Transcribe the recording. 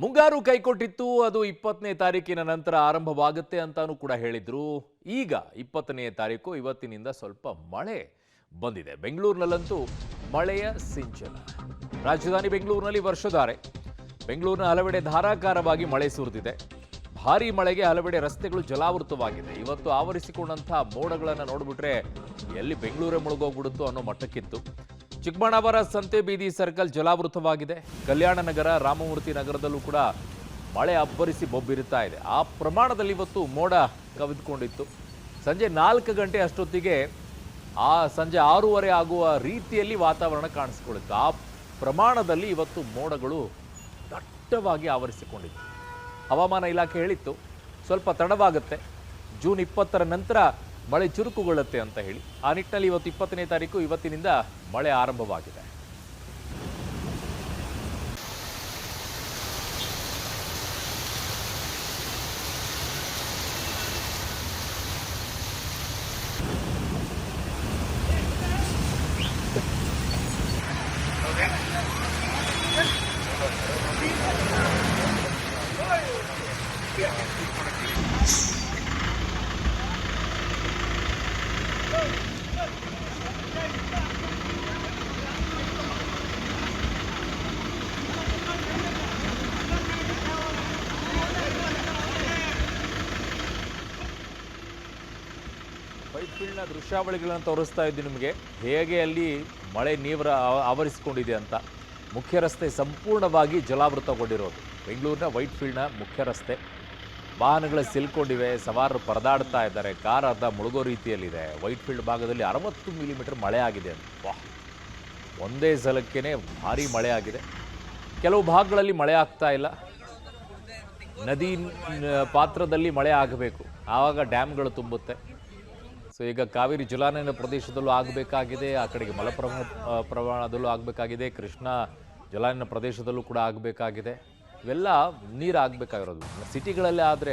ಮುಂಗಾರು ಕೈಕೊಟ್ಟಿತ್ತು. ಅದು 20ನೇ ತಾರೀಕಿನ ನಂತರ ಆರಂಭವಾಗುತ್ತೆ ಅಂತಾನೂ ಕೂಡ ಹೇಳಿದ್ರು. ಈಗ 20ನೇ ತಾರೀಕು ಇವತ್ತಿನಿಂದ ಸ್ವಲ್ಪ ಮಳೆ ಬಂದಿದೆ. ಬೆಂಗಳೂರಿನಲ್ಲಂತೂ ಮಳೆಯ ಸಿಂಚನ. ರಾಜಧಾನಿ ಬೆಂಗಳೂರಿನಲ್ಲಿ ವರ್ಷಧಾರೆ. ಬೆಂಗಳೂರಿನ ಹಲವೆಡೆ ಧಾರಾಕಾರವಾಗಿ ಮಳೆ ಸುರಿದಿದೆ. ಭಾರೀ ಮಳೆಗೆ ಹಲವೆಡೆ ರಸ್ತೆಗಳು ಜಲಾವೃತವಾಗಿದೆ. ಇವತ್ತು ಆವರಿಸಿಕೊಂಡಂತಹ ಮೋಡಗಳನ್ನು ನೋಡಿಬಿಟ್ರೆ ಎಲ್ಲಿ ಬೆಂಗಳೂರೇ ಮುಳುಗೋಗ್ಬಿಡುತ್ತೋ ಅನ್ನೋ ಮಟ್ಟಕ್ಕಿತ್ತು. ಚಿಕ್ಕಬಳ್ಳಾಪುರ ಸಂತೆ ಬೀದಿ ಸರ್ಕಲ್ ಜಲಾವೃತವಾಗಿದೆ. ಕಲ್ಯಾಣ ನಗರ, ರಾಮಮೂರ್ತಿ ನಗರದಲ್ಲೂ ಕೂಡ ಮಳೆ ಅಬ್ಬರಿಸಿ ಬೊಬ್ಬಿರುತ್ತಾ ಇದೆ. ಆ ಪ್ರಮಾಣದಲ್ಲಿ ಇವತ್ತು ಮೋಡ ಕವಿದುಕೊಂಡಿತ್ತು. ಸಂಜೆ 4 ಗಂಟೆ ಅಷ್ಟೊತ್ತಿಗೆ ಸಂಜೆ 6:30 ಆಗುವ ರೀತಿಯಲ್ಲಿ ವಾತಾವರಣ ಕಾಣಿಸಿಕೊಳ್ಳಿತ್ತು. ಆ ಪ್ರಮಾಣದಲ್ಲಿ ಇವತ್ತು ಮೋಡಗಳು ದಟ್ಟವಾಗಿ ಆವರಿಸಿಕೊಂಡಿತ್ತು. ಹವಾಮಾನ ಇಲಾಖೆ ಹೇಳಿತ್ತು ಸ್ವಲ್ಪ ತಡವಾಗುತ್ತೆ, ಜೂನ್ 20ರ ನಂತರ ಮಳೆ ಚುರುಕುಗೊಳ್ಳುತ್ತೆ ಅಂತ ಹೇಳಿ. ಆ ನಿಟ್ಟಿನಲ್ಲಿ ಇವತ್ತು 20ನೇ ತಾರೀಕು ಇವತ್ತಿನಿಂದ ಮಳೆ ಆರಂಭವಾಗಿದೆ. ವೈಟ್ಫೀಲ್ಡ್ನ ದೃಶ್ಯಾವಳಿಗಳನ್ನು ತೋರಿಸ್ತಾ ಇದ್ದೀನಿ ನಿಮಗೆ, ಹೇಗೆ ಅಲ್ಲಿ ಮಳೆ ನೀರು ಆವರಿಸಿಕೊಂಡಿದೆ ಅಂತ. ಮುಖ್ಯ ರಸ್ತೆ ಸಂಪೂರ್ಣವಾಗಿ ಜಲಾವೃತಗೊಂಡಿರೋದು. ಬೆಂಗಳೂರಿನ ವೈಟ್ಫೀಲ್ಡ್ನ ಮುಖ್ಯ ರಸ್ತೆ. ವಾಹನಗಳು ಸಿಲ್ಕೊಂಡಿವೆ, ಸವಾರರು ಪರದಾಡ್ತಾ ಇದ್ದಾರೆ, ಕಾರ್ ಅರ್ಧ ಮುಳುಗೋ ರೀತಿಯಲ್ಲಿದೆ. ವೈಟ್ಫೀಲ್ಡ್ ಭಾಗದಲ್ಲಿ 60 ಮಿಲಿಮೀಟರ್ ಮಳೆ ಆಗಿದೆ ಅಂತ. ವಾಹ್, ಒಂದೇ ಸಲಕ್ಕೇ ಭಾರೀ ಮಳೆ ಆಗಿದೆ. ಕೆಲವು ಭಾಗಗಳಲ್ಲಿ ಮಳೆ ಆಗ್ತಾ ಇಲ್ಲ. ನದಿ ಪಾತ್ರದಲ್ಲಿ ಮಳೆ ಆಗಬೇಕು, ಆವಾಗ ಡ್ಯಾಮ್ಗಳು ತುಂಬುತ್ತೆ. ಸೊ ಈಗ ಕಾವೇರಿ ಜಲಾನಯನ ಪ್ರದೇಶದಲ್ಲೂ ಆಗಬೇಕಾಗಿದೆ, ಆ ಕಡೆಗೆ ಪ್ರಮಾಣದಲ್ಲೂ ಆಗಬೇಕಾಗಿದೆ, ಕೃಷ್ಣ ಜಲಾನಯನ ಪ್ರದೇಶದಲ್ಲೂ ಕೂಡ ಆಗಬೇಕಾಗಿದೆ. ಇವೆಲ್ಲ ನೀರು ಆಗಬೇಕಾಗಿರೋದು. ಸಿಟಿಗಳಲ್ಲೇ ಆದರೆ